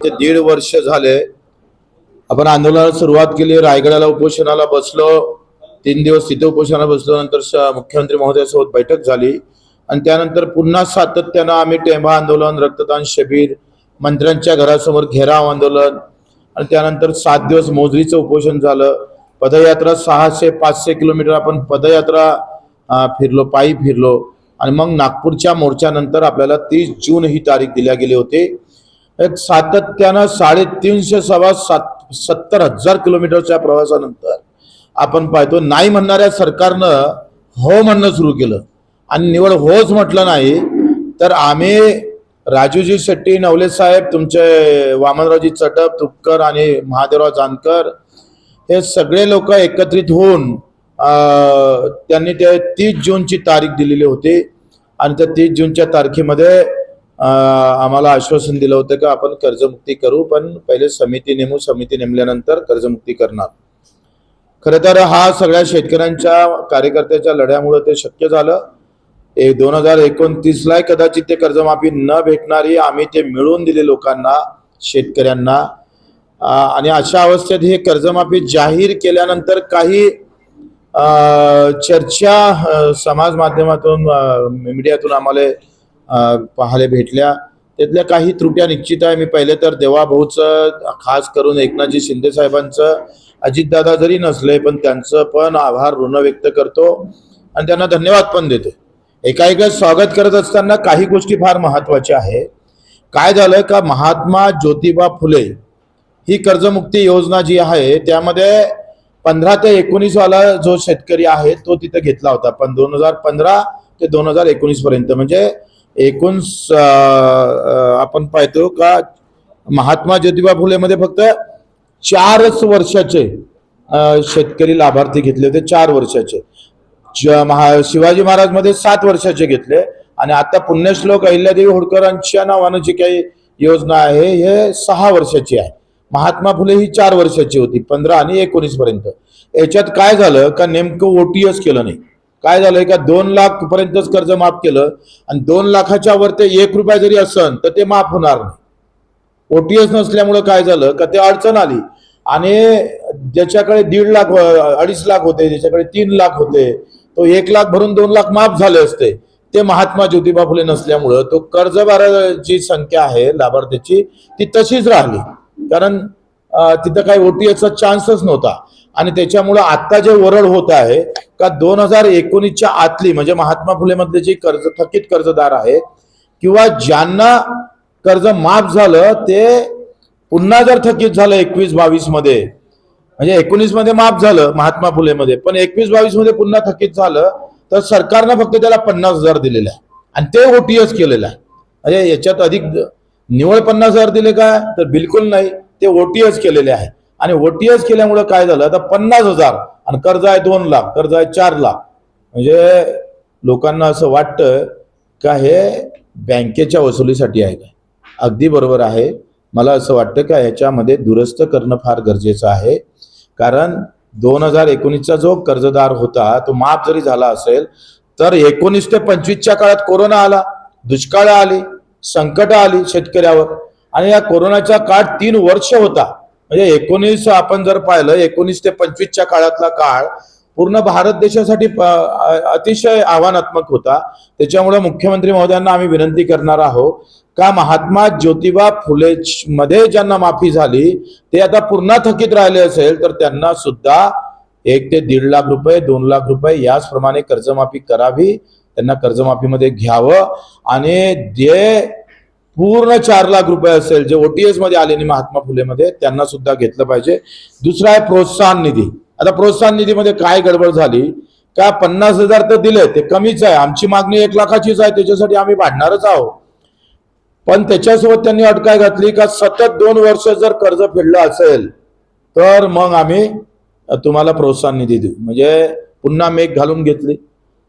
ते 1.5 वर्ष झाले आपण आंदोलनाला सुरुवात केली। रायगडाला उपोषणाला बसलो, 3 दिवस तिथे उपोषणाला बसलो। नंतर मुख्यमंत्री महोदयासोबत बैठक झाली आणि त्यानंतर पुन्हा सातत्यानं आम्ही टेंभा आंदोलन, रक्तदान शिबिर, मंत्र्यांच्या घरासमोर घेराव आंदोलन आणि त्यानंतर 7 दिवस मोजरीचं उपोषण झालं। पदयात्रा 600-500 किलोमीटर आपण पदयात्रा फिरलो, पायी फिरलो आणि मग नागपूरच्या मोर्चानंतर आपल्याला 30 जून ही तारीख दिल्या गेली होती। एक सातत्यानं 350-70,000 किलोमीटरच्या प्रवासानंतर आपण पाहतो नाही म्हणणाऱ्या सरकारनं हो म्हणणं सुरू केलं आणि निवड होच म्हटलं नाही तर आम्ही राजूजी शेट्टी, नवले साहेब, तुमचे वामनरावजी चटप, तुपकर आणि महादेवराव जानकर हे सगळे लोक एकत्रित होऊन त्यांनी ते 30 जूनची तारीख दिलेली होती आणि त्या 30 जूनच्या तारखेमध्ये आम्हाला आश्वासन दिलं होतं की आपण कर्जमुक्ती करू, पण पहिले समिती नेमू, समिती नेमल्यानंतर कर्जमुक्ती करणार। खरं तर हा सगळ्या शेतकऱ्यांच्या कार्यकर्त्याच्या लढ्यामुळे ते शक्य झालं। 2029ला कदाचित ते कर्जमाफी न भेटणारी आम्ही ते मिळवून दिले लोकांना, शेतकऱ्यांना। आणि अशा अवस्थेत हे कर्जमाफी जाहीर केल्यानंतर काही चर्चा समाज माध्यमातून, मीडियातून आम्हाला पाहायला भेटल्या। त्यातल्या काही त्रुट्या निश्चित आहे। मी पहिले तर देवाभाऊचं, खास करून एकनाथजी शिंदे साहेबांचं, अजितदादा जरी नसले पण त्यांचं पण आभार ऋण व्यक्त करतो आणि त्यांना धन्यवाद पण देतो। एका स्वागत करत असताना काही गोष्टी फार महत्वाच्या आहे। काय झालं का महात्मा ज्योतिबा फुले ही कर्जमुक्ती योजना जी आहे त्यामध्ये 15 ते 19 वाला जो शेतकरी आहे तो तिथे घेतला होता, पण 2015 ते 2019 पर्यंत म्हणजे एकूण आपण पाहतो का महात्मा ज्योतिबा फुले मध्ये फक्त 4 वर्षाचे शेतकरी लाभार्थी घेतले होते, 4 वर्षाचे। शिवाजी महाराज मध्ये 7 वर्षाचे घेतले आणि आता पुण्यश्लोक अहिल्यादेवी होळकरांच्या नावानं जी काही योजना आहे हे 6 वर्षाची आहे। महात्मा फुले ही 4 वर्षाची होती, 15 आणि 19 पर्यंत। याच्यात काय झालं का नेमकं ओटीएस केलं नाही। काय झालंय का 2 लाख पर्यंतच कर्ज माफ केलं आणि 2 लाखाच्या वर ते 1 रुपया जरी असन तर ते माफ होणार नाही। ओटीएस नसल्यामुळे काय झालं का ते अडचण आली आणि ज्याच्याकडे 1.5 लाख 2.5 लाख होते, ज्याच्याकडे 3 लाख होते, तो 1 लाख भरून 2 लाख माफ झाले असते। ते महात्मा ज्योतिबा फुले नसल्यामुळं तो कर्जबाराची संख्या आहे लाभार्थ्याची ती तशीच राहिली, कारण तिथं काही ओटीएसचा चान्सच नव्हता। आणि त्याच्यामुळं आता जे वरड होत आहे का 2019च्या आतली म्हणजे महात्मा फुले मधले जे थकीत कर्जदार आहे किंवा ज्यांना कर्ज माफ झालं ते पुन्हा जर थकीत झालं 21-22 मध्ये, म्हणजे 19 मध्ये माफ झालं महात्मा फुले मध्ये, पण 21-22 मध्ये पुन्हा थकीत झालं तर सरकारनं फक्त त्याला 50,000 दिलेला आहे आणि ते ओटीएस केलेलं आहे। म्हणजे याच्यात अधिक निवळ 50,000 दिले का तर बिलकुल नाही, ते ओटीएस केलेले आहे। आणि ओटीएस केल्यामुळे काय झालं तर 50,000 आणि कर्ज आहे 2 लाख, कर्ज आहे 4 लाख। म्हणजे लोकांना असं वाटतं का हे बँकेच्या वसुलीसाठी आहे का? अगदी बरोबर आहे। मला असं वाटतं का ह्याच्यामध्ये दुरुस्त करणं फार गरजेचं आहे, कारण 2019चा जो कर्जदार होता तो माफ जरी झाला असेल तर 19 ते 25च्या काळात कोरोना आला, दुष्काळ आली, संकट आली शेतकऱ्यावर आणि या कोरोनाचा काळ 3 वर्ष होता। म्हणजे 19 आपण जर पाहिलं 19 ते 25च्या काळातला काळ पूर्ण भारत देशासाठी अतिशय आव्हानात्मक होता। त्याच्यामुळे मुख्यमंत्री महोदयांना आम्ही विनंती करणार आहोत का महात्मा ज्योतिबा फुले मध्ये ज्यांना माफी झाली ते आता पुन्हा थकीत राहिले असेल तर त्यांना सुद्धा 1 ते 1.5 लाख रुपये, 2 लाख रुपये याचप्रमाणे कर्जमाफी करावी, त्यांना कर्जमाफीमध्ये घ्यावं आणि जे पूर्ण 4 लाख रुपये असेल जे ओटीएस मध्ये आले नाही महात्मा फुले मध्ये त्यांना सुद्धा घेतलं पाहिजे। दुसरा आहे प्रोत्साहन निधी। आता प्रोत्साहन निधीमध्ये काय गडबड झाली का 50,000 तर दिले ते कमीच आहे, आमची मागणी 1 लाखाचीच आहे, त्याच्यासाठी आम्ही भांडणारच आहोत। पण त्याच्यासोबत त्यांनी अट काय घातली का सतत 2 वर्ष जर कर्ज फेडलं असेल तर मग आम्ही तुम्हाला प्रोत्साहन निधी देऊ, म्हणजे पुन्हा मेघ घालून घेतली।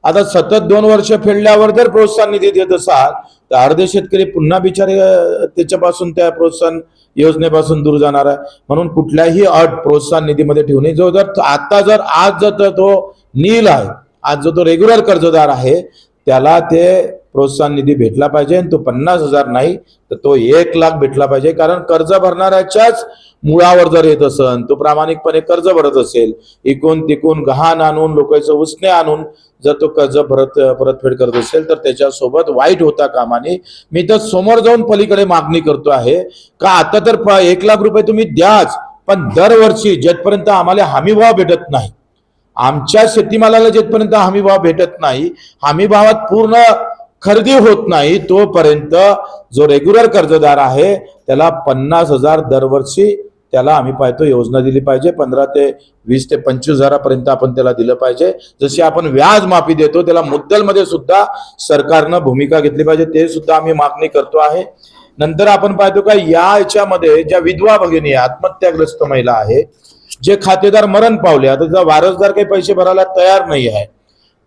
आता सतत 2 वर्ष फेडल्यावर जर प्रोत्साहन निधी देत असाल तर अर्धे शेतकरी पुन्हा बिचारे त्याच्यापासून त्या प्रोत्साहन योजनेपासून दूर जाणार आहे। म्हणून कुठल्याही अट प्रोत्साहन निधीमध्ये ठेवू नये। जो जर आता जर आज जर तो नील आहे, आज जो तो रेग्युलर कर्जदार आहे त्याला ते प्रोत्साहन निधी भेटला पाहिजे आणि तो 50,000 नाही तर तो 1,00,000 भेटला पाहिजे. कारण कर्ज भरणाऱ्याच्याच मुळावर जर येत असेल, तो प्रामाणिकपणे कर्ज भरत असेल, इकून तिकून गहाण आणून लोकांचं उसने आणून जर तो कर्ज परतफेड करत असेल तर त्याच्यासोबत वाईट होता कामा नये. मी तर समोर जाऊन पलीकडे मागणी करतो आहे का आता तर 1,00,000 रुपये तुम्ही द्याच, पण दरवर्षी जेथपर्यंत आम्हाला हमीभाव भेटत नाही, आमच्या शेतीमालाला जेथपर्यंत हमीभाव भेटत नाही, हमीभावात पूर्ण खरेदी होत नाही, तोपर्यंत जो रेग्युलर कर्जदार आहे त्याला 50,000 दरवर्षी त्याला आम्ही पाहतो योजना दिली पाहिजे. 15 ते 20 ते 25,000पर्यंत आपण त्याला दिलं पाहिजे. जशी आपण व्याज माफी देतो त्याला मुद्दलमध्ये सुद्धा सरकारनं भूमिका घेतली पाहिजे, ते सुद्धा आम्ही मागणी करतो आहे. नंतर आपण पाहतो का याच्यामध्ये ज्या विधवा भगिनी आत्महत्याग्रस्त महिला आहे, जे खातेदार मरण पावले, आता त्याचा वारसदार काही पैसे भरायला तयार नाही आहे,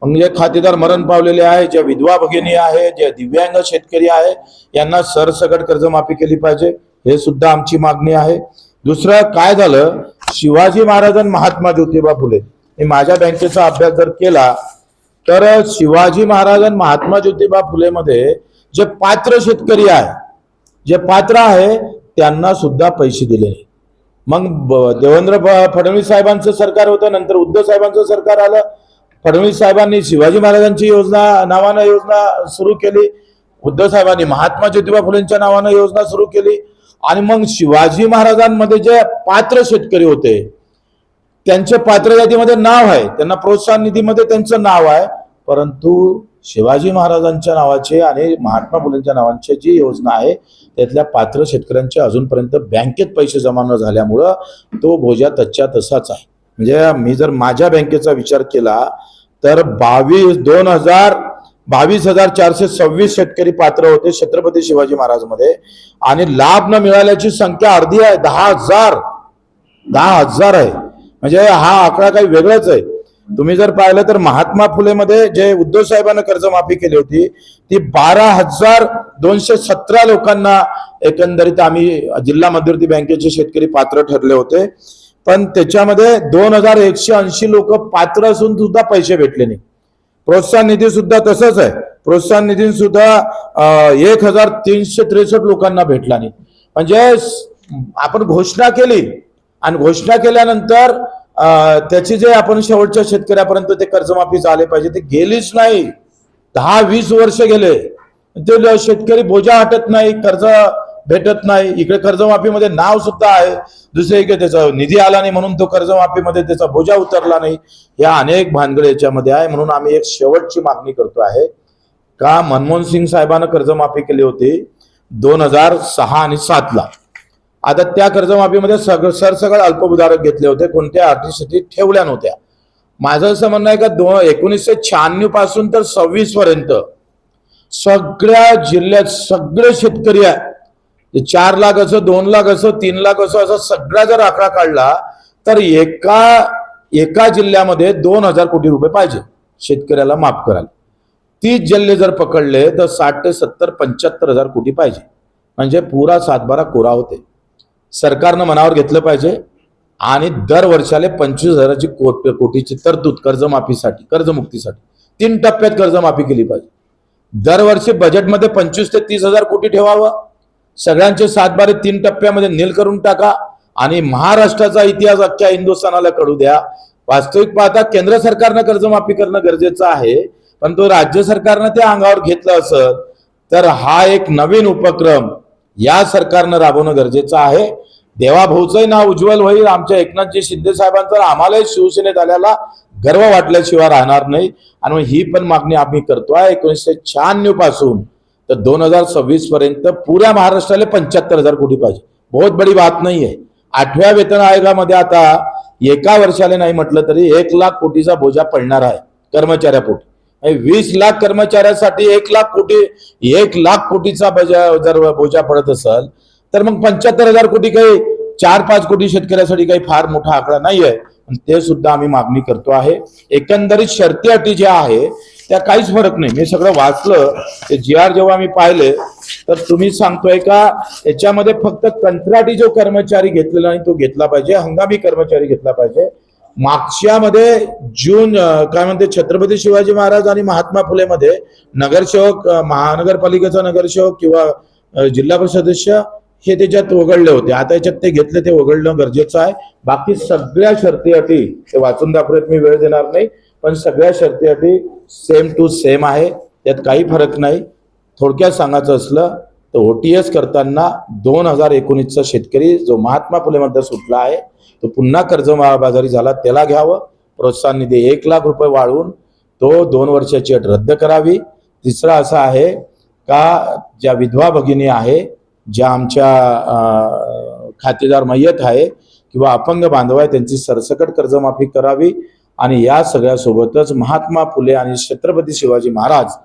म्हणजे खातेदार मरण पावलेले आहे, ज्या विधवा भगिनी आहे, जे दिव्यांग शेतकरी आहे, यांना सरसकट कर्जमाफी केली पाहिजे, हे सुद्धा आमची मागणी आहे. दुसरं काय झालं, शिवाजी महाराज आणि महात्मा ज्योतिबा फुले, मी माझ्या बँकेचा अभ्यास जर केला तर शिवाजी महाराज आणि महात्मा ज्योतिबा फुले मध्ये जे पात्र शेतकरी आहे, जे पात्र आहे त्यांना सुद्धा पैसे दिले नाही. मग देवेंद्र फडणवीस साहेबांचं सरकार होतं, नंतर उद्धव साहेबांचं सरकार आलं. फडणवीस साहेबांनी शिवाजी महाराजांची नावानं योजना सुरू केली, उद्धव साहेबांनी महात्मा ज्योतिबा फुलेंच्या नावानं योजना सुरू केली. आणि मग शिवाजी महाराजांमध्ये जे पात्र शेतकरी होते त्यांचे पात्र यादीमध्ये नाव आहे, त्यांना प्रोत्साहन निधीमध्ये त्यांचं नाव आहे, परंतु शिवाजी महाराजांच्या नावाचे आणि महात्मा फुलेंच्या नावांची जी योजना आहे त्यातल्या पात्र शेतकऱ्यांचे अजूनपर्यंत बँकेत पैसे जमा न झाल्यामुळं तो बोजा तच्च्या तसाच आहे. म्हणजे मी जर माझ्या बँकेचा विचार केला तर 22,426 शेतकरी पात्र होते छत्रपती शिवाजी महाराज मध्ये, आणि लाभ न मिळाल्याची संख्या अर्धी आहे, 10,000 आहे. म्हणजे हा आकडा काही वेगळाच आहे. तुम्ही जर पाहिलं तर महात्मा फुले मध्ये जे उद्धव साहेबांना कर्जमाफी केली होती ती 12,217 लोकांना एकंदरीत आम्ही जिल्हा मध्यवर्ती बँकेचे शेतकरी पात्र ठरले होते, पण त्याच्यामध्ये 2,180 लोक पात्र असून सुद्धा पैसे भेटले नाही. प्रोत्साहन निधी सुद्धा तसंच आहे, प्रोत्साहन निधी सुद्धा 1,363 लोकांना भेटला नाही. म्हणजे आपण घोषणा केली आणि घोषणा केल्यानंतर त्याची जे आपण शेवटच्या शेतकऱ्यापर्यंत ते कर्जमाफी झाले पाहिजे ते गेलीच नाही. 10-20 वर्ष गेले, ते शेतकरी बोजा हटत नाही, कर्ज भेटत नाही. इकडे कर्जमाफीमध्ये नाव सुद्धा आहे, दुसरे इकडे त्याचा निधी आला नाही म्हणून तो कर्जमाफीमध्ये त्याचा बोजा उतरला नाही. या अनेक भानगड याच्यामध्ये आहे. म्हणून आम्ही एक शेवटची मागणी करतो आहे का मनमोहन सिंग साहेबांना कर्जमाफी केली होती 2006 आणि 7 ला. आता त्या कर्जमाफीमध्ये सरसकट अल्पभूधारक घेतले होते, कोणत्या अटीसाठी ठेवल्या नव्हत्या. माझं असं म्हणणं आहे का 1996 पासून तर 26 पर्यंत सगळ्या जिल्ह्यात सगळे शेतकरी आहे, 4 लाख असो, 2 लाख असो, 3 लाख असो, असा सगळा जर आकडा काढला तर एका जिल्ह्यामध्ये 2,000 कोटी रुपये पाहिजे शेतकऱ्याला माफ करायला. 30 जिल्हे जर पकडले तर 60 ते 70 75,000 कोटी पाहिजे, म्हणजे पुरा 7-12 कोरा होते. सरकारनं मनावर घेतलं पाहिजे आणि दर वर्षाला 25,000 कोटीची तरतूद कर्जमाफीसाठी, कर्जमुक्तीसाठी 3 टप्प्यात कर्जमाफी केली पाहिजे. दरवर्षी बजेटमध्ये 25 ते 30,000 कोटी ठेवावं, सगळ्यांचे 7-12 3 टप्प्यामध्ये नील करून टाका आणि महाराष्ट्राचा इतिहास अख्ख्या हिंदुस्थानाला कळू द्या. वास्तविक पाहता केंद्र सरकारनं कर्जमाफी करणं गरजेचं आहे, पण तो राज्य सरकारनं ते अंगावर घेतलं असत तर हा एक नवीन उपक्रम या सरकारनं राबवणं गरजेचं आहे. देवाभाऊचंही नाव उज्ज्वल होईल, आमच्या एकनाथजी शिंदे साहेबांचा आम्हालाही शिवसेनेत आल्याला गर्व वाटल्याशिवाय राहणार नाही. आणि ही पण मागणी आम्ही करतोय 1996 पासून तर 2026 पर्यंत पुऱ्या महाराष्ट्राला 75,000 कोटी पाहिजे. बहुत बडी बात नाही आहे. 8व्या वेतन आयोगामध्ये आता एका वर्षाला नाही म्हटलं तरी 1,00,000 कोटीचा बोजा पडणार आहे कर्मचाऱ्यापोटी. 20 लाख कर्मचाऱ्यासाठी 1,00,000 कोटीचा जर बोजा पडत असेल तर मग 75,000 कोटी काही 4-5 कोटी शेतकऱ्यासाठी काही फार मोठा आकडा नाही आहे. ते सुद्धा आम्ही मागणी करतो आहे. एकंदरीत शर्ती अटी ज्या आहे त्या काहीच फरक नाही. मी सगळं वाचलं ते GR जेव्हा मी पाहिले तर तुम्ही सांगतोय का याच्यामध्ये फक्त कंत्राटी जो कर्मचारी घेतलेला नाही तो घेतला पाहिजे, हंगामी कर्मचारी घेतला पाहिजे. मागच्यामध्ये काय म्हणते छत्रपती शिवाजी महाराज आणि महात्मा फुले मध्ये नगरसेवक, महानगरपालिकेचा नगरसेवक किंवा जिल्हा परिषद सदस्य हे त्याच्यात वगळले होते. आता याच्यात ते घेतले, ते वगळणं गरजेचं आहे. बाकी सगळ्या शर्ती अटी ते वाचून दाखवत मी वेळ देणार नाही, पण सगळ्या शर्ती अटी सेम टू सेम आहे, त्यात काही फरक नाही. थोडक्यात सांगायचं असलं तर OTS करताना 2019चा शेतकरी जो महात्मा फुले मध्ये सुटला आहे तो पुन्हा कर्जबाजारी झाला, त्याला घ्यावं. प्रोत्साहन निधी 1 लाख रुपये वाढवून तो 2 वर्षाची अट रद्द करावी. तिसरा असा आहे का ज्या विधवा भगिनी आहे, ज्या आमच्या खातेदार मयत आहे किंवा अपंग बांधव आहे, त्यांची सरसकट कर्जमाफी करावी. आणि या सगळ्यासोबतच महात्मा फुले आणि छत्रपती शिवाजी महाराज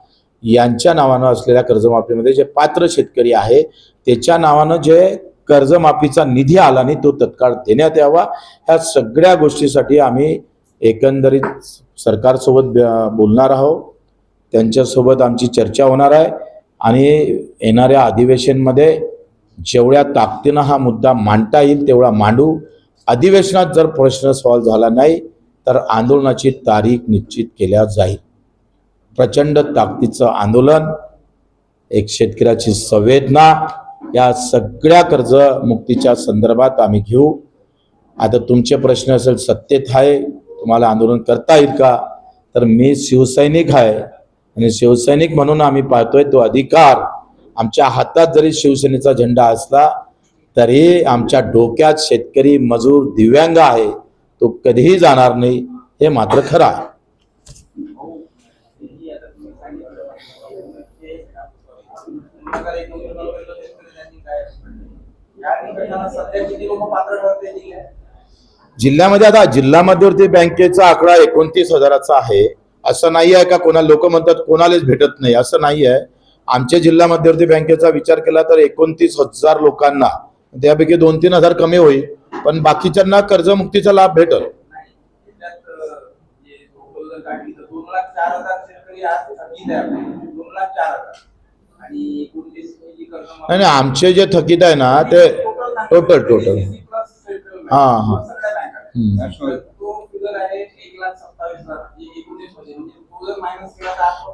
यांच्या नावानं असलेल्या कर्जमाफीमध्ये जे पात्र शेतकरी आहे त्याच्या नावानं जे कर्जमाफीचा निधी आला नाही तो तत्काळ देण्यात यावा. ह्या सगळ्या गोष्टीसाठी आम्ही एकंदरीत सरकारसोबत बोलणार आहोत, त्यांच्यासोबत आमची चर्चा होणार आहे आणि येणाऱ्या अधिवेशनमध्ये जेवढ्या ताकदीनं हा मुद्दा मांडता येईल तेवढा मांडू. अधिवेशनात जर प्रश्न सॉल्व्ह झाला नाही तर आंदोलनाची तारीख निश्चित केल्या जाईल. प्रचंड ताकदीचं आंदोलन, एक शेतकऱ्याची संवेदना, या सगळ्या कर्जमुक्तीच्या संदर्भात आम्ही घेऊ. आता तुमचे प्रश्न असेल सत्तेत आहे तुम्हाला आंदोलन करता येईल का, तर मी शिवसैनिक आहे आणि शिवसैनिक म्हणून आम्ही पाहतोय तो अधिकार. आमच्या हातात जरी शिवसेनेचा झेंडा असला तरी आमच्या डोक्यात शेतकरी, मजूर, दिव्यांग आहे, तो कधीही जाणार नाही, हे मात्र खरं आहे. जिल्ह्यामध्ये आता जिल्हा मध्यवर्ती बँकेचा आकडा 29,000चा आहे. असं नाही आहे का कोणा लोक म्हणतात कोणालाच भेटत नाही, असं नाही आहे. आमच्या जिल्हा मध्यवर्ती बँकेचा विचार केला तर 29,000 लोकांना, त्यापैकी 2-3 हजार कमी होईल, पण बाकीच्यांना कर्जमुक्तीचा लाभ भेटल. नाही, आमचे जे थकीत आहे ना ते टोटल हा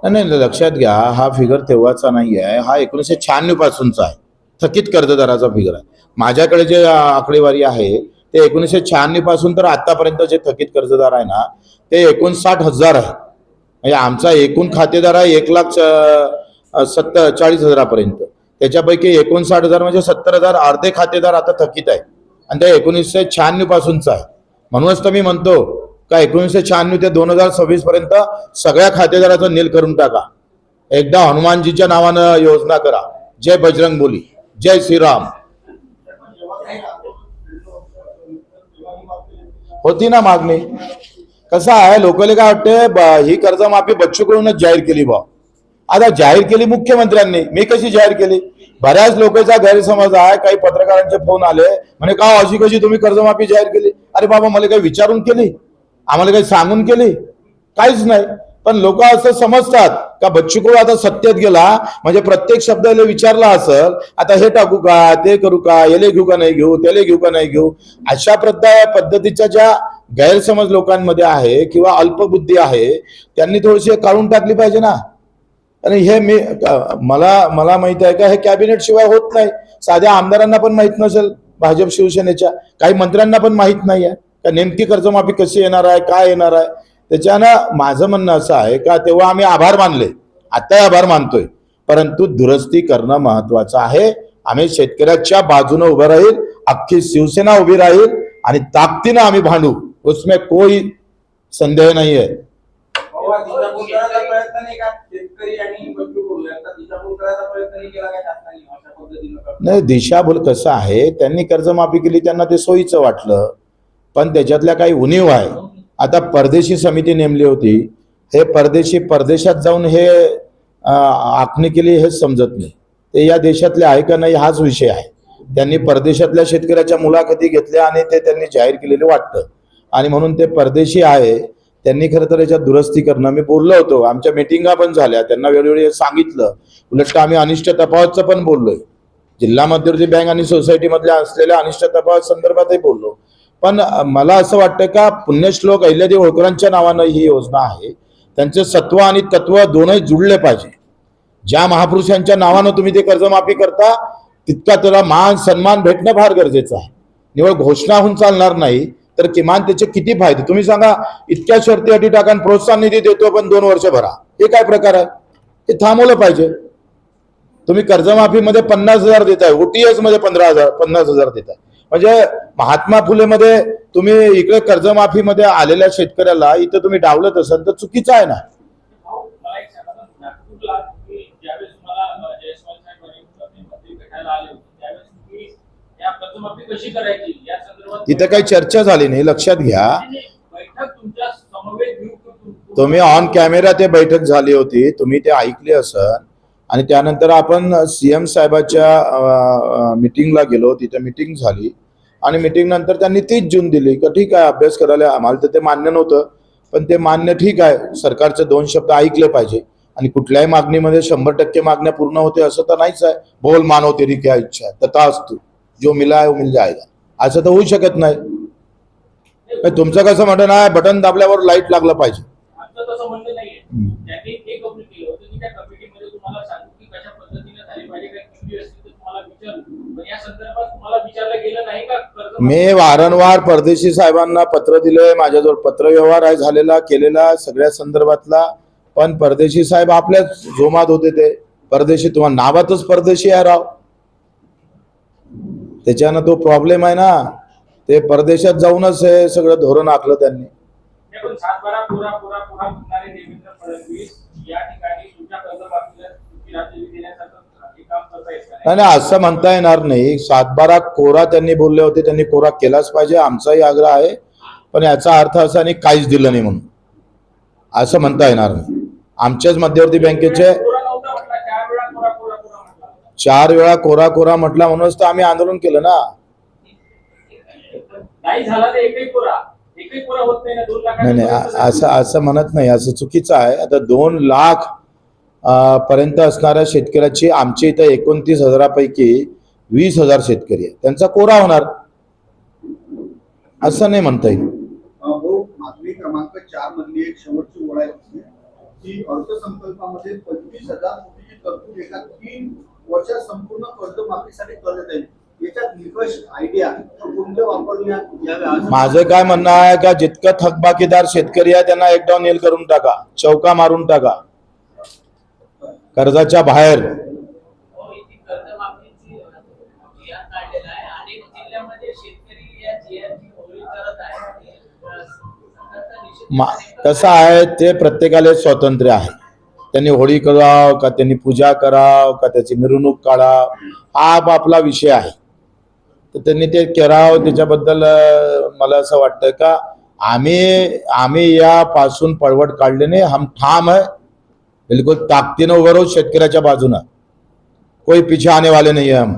नाही, लक्षात घ्या हा फिगर तेव्हाचा नाही आहे, हा 1996 पासूनचा आहे. थकीत कर्जदाराचा फिगर आहे. माझ्याकडे जे आकडेवारी आहे ते 1996 पासून तर आतापर्यंत जे थकीत कर्जदार आहे ना ते 59,000 आहे. म्हणजे आमचा एकूण खातेदार आहे 1,40,000पर्यंत. त्याच्यापैकी 59,000 म्हणजे 70,000 अर्धे खातेदार आता थकीत आहे आणि ते 1996 पासूनचा आहे. म्हणूनच तर मी म्हणतो का 1996 ते 2026 पर्यंत सगळ्या खातेदाराचं नील करून टाका. एकदा हनुमानजीच्या नावानं योजना करा. जय बजरंग बोली, जय श्रीराम. होती ना मागणी. कसं आहे लोकांना काय वाटते ही कर्जमाफी बच्चूकडूनच जाहीर केली बा. आता जाहीर केली मुख्यमंत्र्यांनी, मी कशी जाहीर केली. बऱ्याच लोकांचा गैरसमज आहे. काही पत्रकारांचे फोन आले म्हणे का अशी कशी तुम्ही कर्जमाफी जाहीर केली. अरे बाबा मला काही विचारून केली, आम्हाला काही सांगून केली, काहीच नाही. पण लोक असं समजतात का बच्चू कडू आता सत्तेत गेला म्हणजे प्रत्येक शब्दाला विचारला असेल आता हे टाकू का, ते करू का, याले घेऊ का नाही घेऊ, त्याला घेऊ का नाही घेऊ. अशा पद्धतीच्या ज्या गैरसमज लोकांमध्ये आहे किंवा अल्पबुद्धी आहे त्यांनी थोडीशी काढून टाकली पाहिजे ना. आणि हे मला माहित आहे का हे कॅबिनेट शिवाय होत नाही. साध्या आमदारांना पण माहित नसेल, भाजप शिवसेनेच्या काही मंत्र्यांना पण माहित नाही आहे का नेमकी कर्जमाफी कशी येणार आहे, काय येणार आहे. त्याच्यानं माझं म्हणणं असं आहे का तेव्हा आम्ही आभार मानले, आताही आभार मानतोय, परंतु दुरुस्ती करणं महत्वाचं आहे. आम्ही शेतकऱ्याच्या बाजूने उभं राहील, अख्खी शिवसेना उभी राहील आणि ताकदीनं आम्ही भांडू, उसमें कोई संदेह नाही आहे. नाही, दिशाभूल कसं आहे त्यांनी कर्जमाफी केली, त्यांना ते सोयीचं वाटलं, पण त्याच्यातल्या काही उणीव आहे. आता परदेशी समिती नेमली होती, हे परदेशी परदेशात जाऊन हे आखणी केली हे समजत नाही. ते या देशातले आहे का नाही हाच विषय आहे. त्यांनी परदेशातल्या शेतकऱ्याच्या मुलाखती घेतल्या आणि ते त्यांनी जाहीर केलेले वाटतं आणि म्हणून ते परदेशी आहे. त्यांनी खरं तर याच्यात दुरुस्ती करणं, मी बोललो होतो, आमच्या मिटिंगा पण झाल्या, त्यांना वेळोवेळी सांगितलं. उलट आम्ही अनिष्ट तफावतचं पण बोललोय, जिल्हा मध्यवर्ती बँक आणि सोसायटी मधल्या असलेल्या अनिष्ट तफावत संदर्भातही बोललो. पण मला असं वाटतं का पुण्यश्लोक अहिल्यादेवी होळकरांच्या नावानं ही योजना आहे, त्यांचे सत्व आणि तत्व दोनही जुळले पाहिजे. ज्या महापुरुषांच्या नावानं तुम्ही ते कर्जमाफी करता तितका त्याला मान सन्मान भेटणं फार गरजेचं आहे. निवळ घोषणा होऊन चालणार नाही, तर किमान त्याचे किती फायदे तुम्ही सांगा. इतक्या शर्ती अटी टाका आणि प्रोत्साहन निधी देतो पण 2 वर्ष भरा, हे काय प्रकार आहे? हे थांबवलं पाहिजे. तुम्ही कर्जमाफीमध्ये 50,000 देताय, OTS मध्ये 50,000 देताय. म्हणजे महात्मा फुले मध्ये तुम्ही इकडे कर्जमाफीमध्ये आलेल्या शेतकऱ्याला इथं तुम्ही डावलत असाल तर चुकीचं आहे ना. तिथे काही चर्चा झाली नाही, लक्षात घ्या. तुम्ही ऑन कॅमेरा ते बैठक झाली होती, तुम्ही ते ऐकले असन. आणि त्यानंतर आपण CM साहेबाच्या मीटिंगला गेलो, तिथे मीटिंग झाली आणि मीटिंग नंतर त्यांनी 30 जून दिली की ठीक आहे अभ्यास करायला. आम्हाला तर ते मान्य नव्हतं, पण ते मान्य ठीक आहे. सरकारचे 2 शब्द ऐकले पाहिजे आणि कुठल्याही मागणीमध्ये 100% मागण्या पूर्ण होते असं तर नाहीच आहे. बोल मानो तेरी क्या इच्छा है तथास्तु, जो मिला है वो मिल जाएगा, असं तर होऊ शकत नाही. तुमचं कसं म्हणणं आहे, बटन दाबल्यावर लाईट लागलं पाहिजे. मी वारंवार परदेशी साहेबांना पत्र दिले, माझ्याजवळ पत्रव्यवहार आहे झालेला केलेला सगळ्या संदर्भातला. पण परदेशी साहेब आपल्याच जोमात होते. ते परदेशी तुम्हाला नावातच परदेशी आहे राव, त्याच्यानं तो प्रॉब्लेम आहे ना. ते परदेशात जाऊनच हे सगळं धोरण आखलं त्यांनी. नाही असं म्हणता येणार नाही. 7-12 कोरा त्यांनी बोलले होते, त्यांनी कोरा केलाच पाहिजे, आमचाही आग्रह आहे. पण याचा अर्थ असा नाही काहीच दिलं नाही म्हणून असं म्हणता येणार नाही. आमच्याच मध्यवर्ती बँकेचे 4 वेळा कोरा कोरा म्हटला म्हणूनच तर आम्ही आंदोलन केलं ना. नाही असं म्हणत नाही, असं चुकीचं आहे. आता 2 लाख पर्यंत असणाऱ्या शेतकऱ्याची आमच्या इथं 29,000पैकी 20,000 शेतकरी आहे, त्यांचा कोरा होणार असं नाही म्हणता येईल. मागणी क्रमांक 4 मधली एक शेवटची ओळ आहे की अर्थसंकल्पामध्ये 25,000 कोटीची तरतूद एका 3 वर्षात संपूर्ण कर्जमाफीसाठी करण्यात येईल. याच्यात निकष आयडिया कोणत्या वापरण्यात याव्या? माझं काय म्हणणं आहे का जितकं थकबाकीदार शेतकरी आहे त्यांना एकडाऊन नील करून टाका, चौका मारून टाका कर्जाच्या बाहेर. कसं आहे ते प्रत्येकाला स्वातंत्र्य आहे. त्यांनी होळी कराव का त्यांनी पूजा कराव का त्याची मिरवणूक काढाव हा आपला विषय आहे. तर त्यांनी ते करावं, त्याच्याबद्दल मला असं वाटतं का आम्ही यापासून पळवट काढले नाही. हम ठाम है, बिलकुल ताकदीनं उभं राहू शेतकऱ्याच्या बाजूनं, कोई पीछे आने वाले नहीं है हम.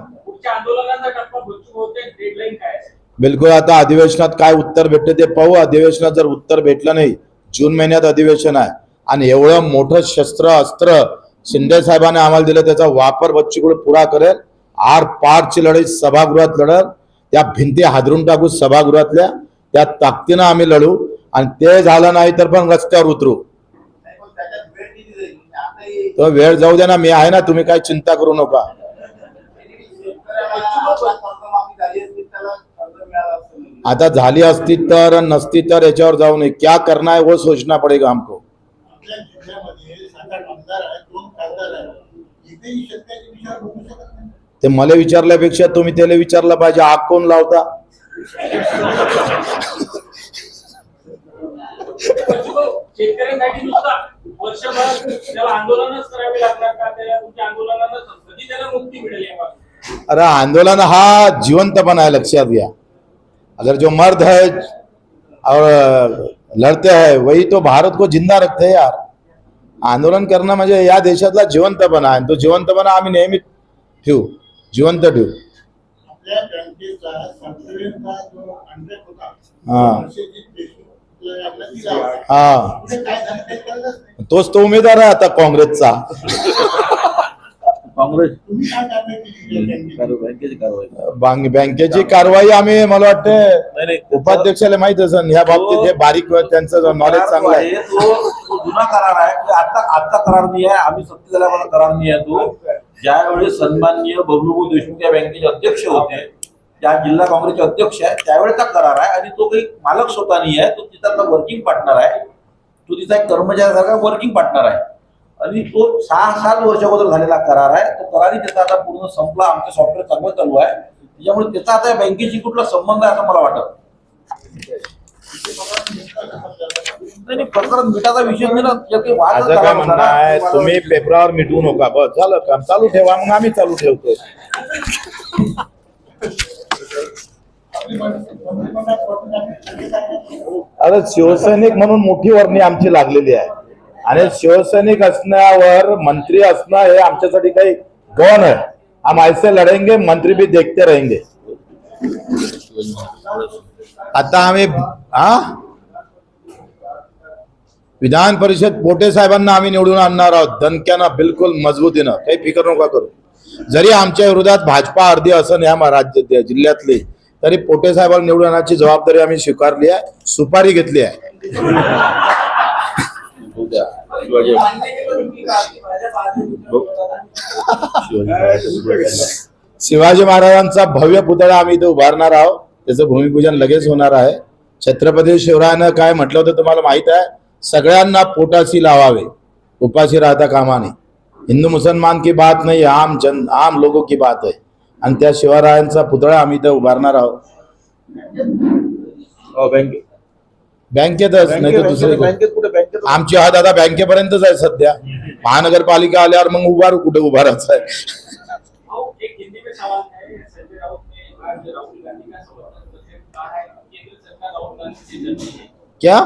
बिलकुल. आता अधिवेशनात काय उत्तर भेटते ते पाहू. अधिवेशनात जर उत्तर भेटलं नाही, जून महिन्यात अधिवेशन आहे आणि एवढं मोठं शस्त्र अस्त्र शिंदे साहेबांनी आम्हाला दिलं, त्याचा वापर बच्चूकडे पुरा करेल. आर पारची लढाई सभागृहात लढल, त्या भिंती हादरून टाकू सभागृहातल्या, त्या ताकदीनं आम्ही लढू. आणि ते झालं नाही तर पण रस्त्यावर उतरू. तो वेळ जाऊ द्या ना, मी आहे ना, तुम्ही काय चिंता करू नका. आता झाली असती तर नसती तर याच्यावर जाऊ नये. क्या करना है वो सोचना पडेगा हमको. ते मला विचारल्यापेक्षा तुम्ही त्याला विचारलं पाहिजे, आग कोण लावता. अरे आंदोलन हा जिवंतपणा है, लक्षात घ्या. अगर जो मर्द है और लड़ते हैं वही तो भारत को जिंदा रखते हैं यार. आंदोलन करणं म्हणजे या देशातला जिवंतपणा आहे. तो जिवंतपणा आम्ही नेहमी ठेवू, जिवंत ठेवू. तोच तो उमेदवार आहे आता काँग्रेसचा. काँग्रेस तुम्ही काय कारवाई केली बँकेची कारवाई बँकेची कारवाई आम्ही मला वाटतं नाही, नाही. उपाध्यक्षाला माहित असेल ह्या बाबतीत हे बारीक त्यांचं नॉलेज चांगलं आहे. तो जुना करार आहे की आता करार नाही आहे. आम्ही सत्तेत आल्यावर करार नाही आहे तो. ज्यावेळी सन्माननीय बबलूभाऊ देशमुख या बँकेचे अध्यक्ष होते, त्या जिल्हा काँग्रेसचे अध्यक्ष आहे, त्यावेळेचा करार आहे. आणि तो काही मालक स्वतः नाही आहे, तो तिथला वर्किंग पार्टनर आहे. तो तिचा एक कर्मचाऱ्यासारखा वर्किंग पार्टनर आहे. आणि तो 6-7 वर्ष अगोदर झालेला करार आहे. तो करारही त्याचा आता पूर्ण संपला. आमचं सॉफ्टवेअर चांगलं चालू आहे. त्याच्यामुळे त्याचा आता बँकेशी कुठला संबंध आहे असं मला वाटत नाही. प्रकरण मिठाचा विषय नाही ना. त्यात काही वादच माझं झाला काय नव्हता म्हणणं ना. आहे, तुम्ही पेपरावर मिटवू नका, बस झालं काम. चालू ठेवा, मग आम्ही चालू ठेवतो. अरे शिवसैनिक म्हणून मोठी वर्णी आमची लागलेली आहे आणि शिवसैनिक असण्यावर मंत्री असणं हे आमच्यासाठी काही गौण आहे. हम ऐसे लढेंगे, मंत्री भी देखते रहेंगे. आता आम्ही विधान परिषद पोटे साहेबांना आम्ही निवडून आणणार आहोत, दणक्यानं, बिलकुल मजबूतीनं, काही फिकर नका करू. जरी आमच्या विरोधात भाजपा अर्धी असन या राज्यात जिल्ह्यातली, तरी पोटे साहेबांना निवडून आणण्याची जबाबदारी आम्ही स्वीकारली आहे, सुपारी घेतली आहे. शिवाजी महाराजांचा भव्य पुतळा आम्ही इथे उभारणार आहोत. त्याचं भूमिपूजन लगेच होणार आहे. छत्रपती शिवरायानं काय म्हटलं होतं तुम्हाला माहित आहे, सगळ्यांना पोटाशी लावावे, उपाशी राहता कामा नये. हिंदू मुसलमान की बात नाही, आम लोगों की बात आहे. आणि त्या शिवरायांचा पुतळा आम्ही इथे उभारणार आहोत. बँकेतच, नाही तर दुसरे बँकेत कुठे बँकेत आमची हात आता बँकेपर्यंतच आहे सध्या. महानगरपालिका आल्यावर मग कुठे उभारायचं आहे. एक हिंदी में सवाल है, संजय राउत ने आज राहुल गांधी का समर्थन करते हुए कहा है कि केंद्र सरकार राहुल गांधी से डरती है। क्या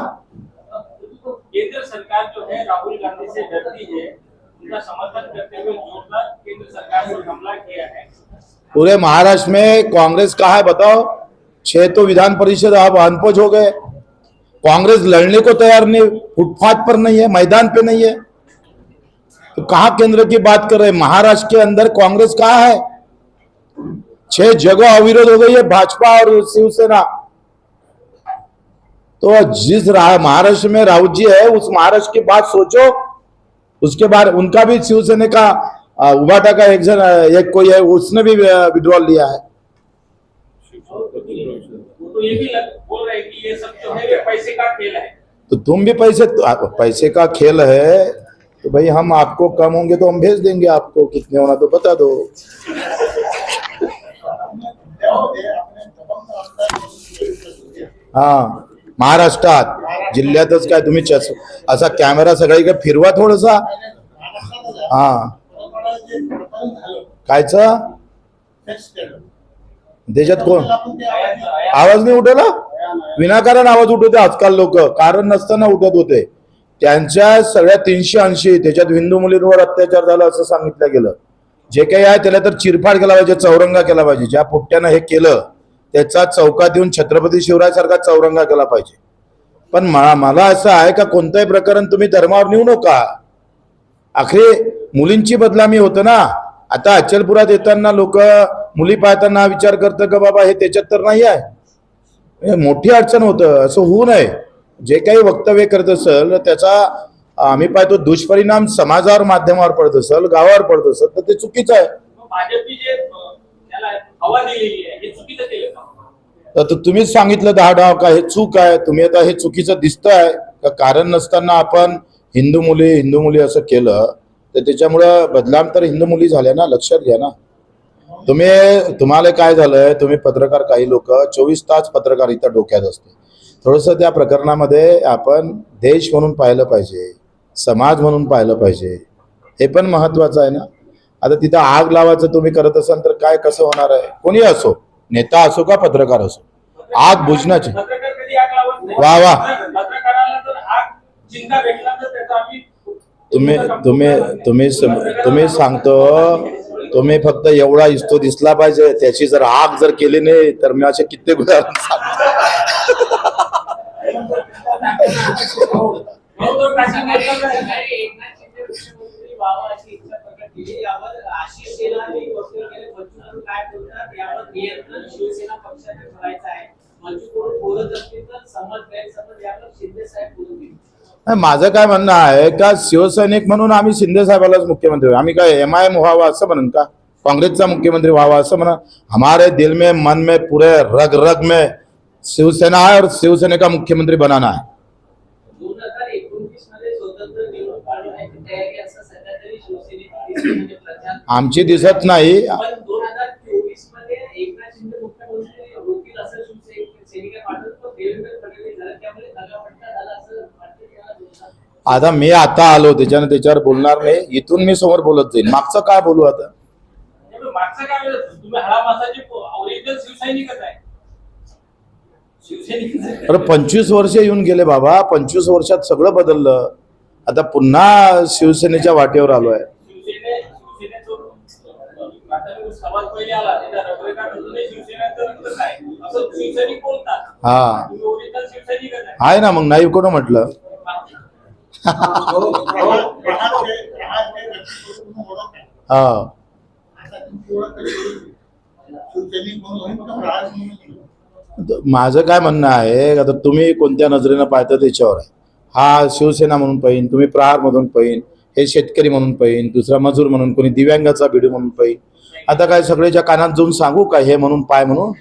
केंद्र सरकार जो है राहुल गांधी से डरती है, उनका समर्थन करते हुए जोरदार केंद्र सरकार पर हमला किया है। पूरे महाराष्ट्र में कांग्रेस कहाँ है बताओ? 6 तो विधान परिषद अब अनपढ़ हो गए. कांग्रेस लड़ने को तैयार नहीं, फुटपाथ पर नहीं है, मैदान पे नहीं है, तो कहाँ केंद्र की बात कर रहे हैं? महाराष्ट्र के अंदर कांग्रेस कहाँ है? 6 जगह अविरोध हो गई है भाजपा और शिवसेना. तो जिस महाराष्ट्र में राउत जी है, उस महाराष्ट्र की बात सोचो. उसके बाद उनका भी शिवसेना का उबाटा का एक कोई है, उसने भी विड्रॉल लिया है. वो तो ये भी बोल रहे हैं कि ये सब जो है ये पैसे का खेल है। तो तुम भी पैसे का खेल है, तो भाई हम आपको कम होंगे तो हम भेज देंगे आपको, कितने होना तो बता दो. हा, महाराष्ट्रात जिल्ह्यातच काय तुम्ही असा कॅमेरा सगळीकडे फिरवा थोडासा. हा, कायच त्याच्यात कोण आवाज नाही उठवला? विनाकारण आवाज उठवते आजकाल लोक, कारण नसताना उठत होते. त्यांच्या सगळ्या 380 त्याच्यात हिंदू मुलींवर अत्याचार झाला असं सांगितलं गेलं. जे काही आहे त्याला तर चिरफाड केला पाहिजे, चौरंगा केला पाहिजे. ज्या पोट्ट्यानं हे केलं त्याचा चौकात येऊन छत्रपती शिवराय सारखा चौरंगा केला पाहिजे. पण मला असं आहे का कोणतंही प्रकरण तुम्ही धर्मावर नेऊ नका. आखरी मुलींची बदनामी होतं ना. आता अचलपुरात येताना लोक मुली पाहताना विचार करतं का बाबा हे त्याच्यात तर नाही आहे, मोठी अडचण होतं. असं होऊ नये. जे काही वक्तव्य करत असेल त्याचा आम्ही पाहतो दुष्परिणाम समाजावर, माध्यमावर पडत असेल, गावावर पडत असेल तर ते चुकीचं आहे. भाजपची जे त्याला हवा दिलेली आहे हे चुकीचं केलं का? तर तुम्हीच सांगितलं 10 डाव का हे चूक आहे. तुम्ही आता हे चुकीचं दिसतंय का? कारण नसताना आपण हिंदू मुली असं केलं तर त्याच्यामुळं बदनाम तर हिंदू मुली झाल्या ना. लक्षात घ्या ना. तुम्हाला काय झालंय, तुम्ही पत्रकार, काही लोक 24 तास पत्रकारिता डोक्यात असते. थोडस त्या प्रकरणामध्ये आपण देश म्हणून पाहिलं पाहिजे, समाज म्हणून पाहिलं पाहिजे. हे पण महत्वाचं आहे ना. आता तिथं आग लावायचं तुम्ही करत असाल तर काय कसं होणार आहे? कोणी असो, नेता असो का पत्रकार असो, आग बुझण्याची. पत्रकार कधी आग लावत नाही. वा वा. पत्रकाराला जर आग चिंता भेटला तर त्याचा आम्ही तुम्ही सांगतो, तुम्ही फक्त एवढा इस्तो दिसला पाहिजे. त्याची जर आग जर केली नाही तर मी असे कित्येक उदाहरण सांगतो. हो, तो काशी मुख्यमंत्री एकनाथ शिंदे मुख्यमंत्री व्हावा अशी इच्छा प्रकट की यावर आशिष शेलार एक वक्तव्य केले, मंचूकडून काय बोलतात यावर नियंत्रण शिवसेना पक्षाने ठेवायचं आहे. मंचूकडून बोलत असतील तर समज गैरसमज यावर शिंदे साहेब बोलून देतील. नाही, माझं काय म्हणणं आहे का शिवसैनिक म्हणून आम्ही शिंदे साहेबालाच मुख्यमंत्री व्हावं. आम्ही काय MIM व्हावा असं म्हणून का काँग्रेसचा मुख्यमंत्री व्हावा असं म्हणा. हमारे दिल में मन में पूरे रग रग में शिवसेना है और शिवसेना का मुख्यमंत्री बनाना है. 2029 मध्ये स्वतंत्र निवडणूक काढण्याची तयारी असं सध्या तरी शिवसेनेची दिसते, म्हणजे प्रचार. आमची दिसत नाही. पण 2024 मध्ये एकनाथ शिंदे मुख्यमंत्री होतील असं शिवसैनिक वाटत, पण देवेंद्र फडणवीस झाला, त्यामुळे नगापट्टा झाला असं वाटतं की याला जोडणार. आता मी आता आलो त्याच्यावर बोलणार नाही. इथून मी समोर बोलत जाईल. मागचं काय बोलू आता. मागचं काय वेळ तुम्ही हळामासाचे ओरिजिनल शिवसैनिकच आहे. शिवसैनिक अरे 25 वर्ष येऊन गेले बाबा. 25 वर्षात सगळं बदललं. आता पुन्हा शिवसेनेच्या वाटेवर आलोय. शिवसेनेचं आता मी समाज पहिले आला त्याच्या रघुवीरराव अजूनही शिवसेनेचं रक्त आहे असं शिवसैनिक बोलतात. हा तुम्ही ओरिजिनल शिवसैनिकच आहे. आहे ना, मग नाही कोण म्हटलं. हा माझं काय म्हणणं आहे, आता तुम्ही कोणत्या नजरेनं पाहता त्याच्यावर आहे. हा शिवसेना म्हणून पाहिन, तुम्ही प्रहार मधून पाहिन, हे शेतकरी म्हणून पाहिन, दुसरा मजूर म्हणून, कोणी दिव्यांगाचा भिडू म्हणून पाहिन. आता काय सगळ्याच्या कानात जाऊन सांगू का हे म्हणून पाय म्हणून.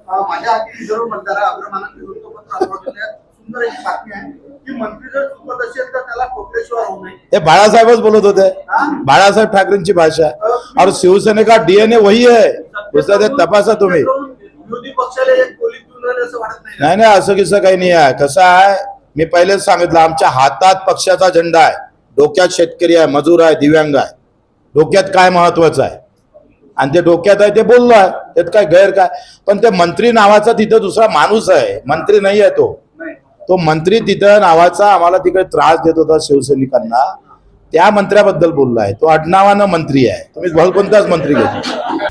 माझ्या हाती जरूर मतदार अग्रमानात वृत्तपत्र आठवलेल्या सुंदर एक बातमी आहे की मंत्री जर चुकत असेल तर त्याला कोपरेश्वर होऊ नये. हे बाळासाहेबच बोलत होते. बाळासाहेब ठाकरेंची भाषा. और शिवसेने का DNA वही है. दुसरा ते तपासा तुम्ही. विरोधी पक्षाला एक पोलीस देऊन राहिले असं वाटत नाही. नाही नाही, असं किस्सा काही नाही आहे. कसं आहे, मी पहिलेच सांगितलं, आमच्या हातात पक्षाचा झेंडा आहे, डोक्यात शेतकरी आहे, मजूर आहे, दिव्यांग आहे. डोक्यात काय महत्वाचं आहे आणि ते डोक्यात आहे ते बोललो आहे, त्यात काय गैर काय. पण ते मंत्री नावाचा तिथं दुसरा माणूस आहे, मंत्री नाही आहे तो. तो मंत्री तिथं नावाचा आम्हाला तिकडे त्रास देत होता शिवसैनिकांना, त्या मंत्र्याबद्दल बोललाय. तो आडनावानं मंत्री आहे. तुम्ही भल कोणताच मंत्री घेतो.